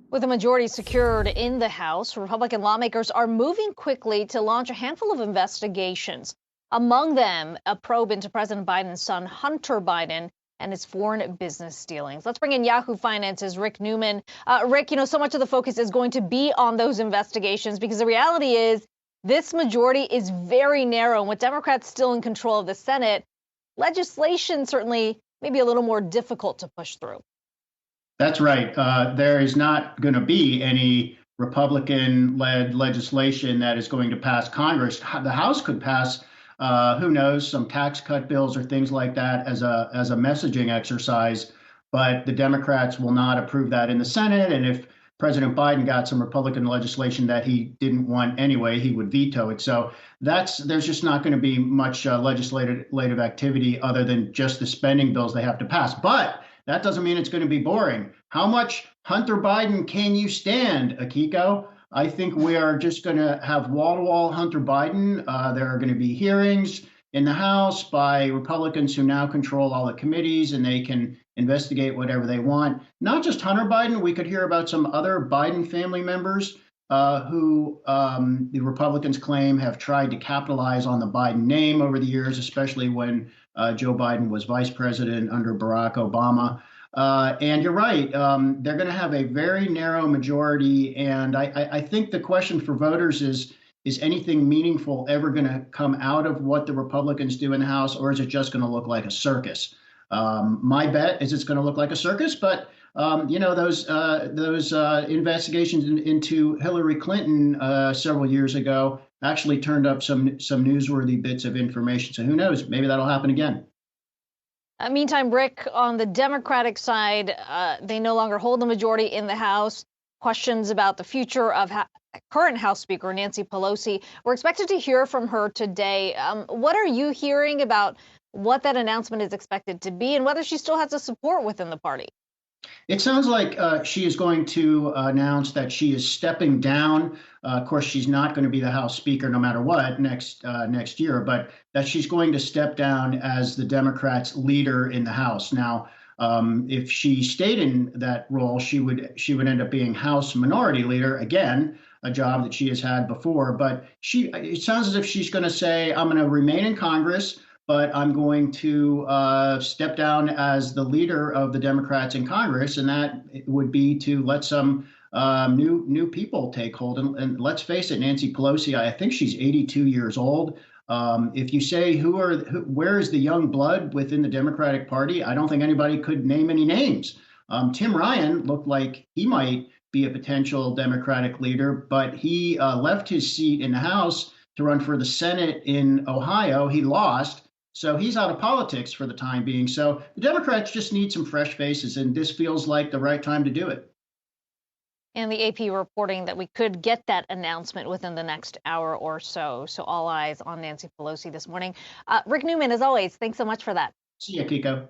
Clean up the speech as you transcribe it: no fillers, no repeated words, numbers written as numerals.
With a majority secured in the House, Republican lawmakers are moving quickly to launch a handful of investigations. Among them, a probe into President Biden's son, Hunter Biden, and his foreign business dealings. Let's bring in Yahoo Finance's Rick Newman. Rick, so much of the focus is going to be on those investigations because the reality is this majority is very narrow. And with Democrats still in control of the Senate, legislation certainly may be a little more difficult to push through. That's right. There is not going to be any Republican-led legislation that is going to pass Congress. The House could pass, who knows, some tax cut bills or things like that as a messaging exercise, but the Democrats will not approve that in the Senate. And if President Biden got some Republican legislation that he didn't want anyway, he would veto it. So there's just not going to be much legislative activity other than just the spending bills they have to pass. But that doesn't mean it's going to be boring. How much Hunter Biden can you stand, Akiko? I think we are just going to have wall-to-wall Hunter Biden. There are going to be hearings in the House by Republicans who now control all the committees, and they can investigate whatever they want. Not just Hunter Biden. We could hear about some other Biden family members who the Republicans claim have tried to capitalize on the Biden name over the years, especially when Joe Biden was vice president under Barack Obama. And you're right, they're going to have a very narrow majority. And I think the question for voters is anything meaningful ever going to come out of what the Republicans do in the House, or is it just going to look like a circus? My bet is it's going to look like a circus, but those investigations into Hillary Clinton several years ago actually turned up some newsworthy bits of information. So who knows? Maybe that'll happen again. Meantime, Rick, on the Democratic side, they no longer hold the majority in the House. Questions about the future of current House Speaker Nancy Pelosi. We're expected to hear from her today. What are you hearing about what that announcement is expected to be and whether she still has the support within the party? It sounds like she is going to announce that she is stepping down. Of course, she's not going to be the House Speaker no matter what next year, but that she's going to step down as the Democrats' leader in the House. Now, if she stayed in that role, she would end up being House Minority Leader again, a job that she has had before. But it sounds as if she's going to say, "I'm going to remain in Congress, but I'm going to step down as the leader of the Democrats in Congress," and that would be to let some new people take hold. And let's face it, Nancy Pelosi, I think she's 82 years old. If you say where is the young blood within the Democratic Party, I don't think anybody could name any names. Tim Ryan looked like he might be a potential Democratic leader, but he left his seat in the House to run for the Senate in Ohio. He lost. So he's out of politics for the time being. So the Democrats just need some fresh faces, and this feels like the right time to do it. And the AP reporting that we could get that announcement within the next hour or so. So all eyes on Nancy Pelosi this morning. Rick Newman, as always, thanks so much for that. See you, Kiko.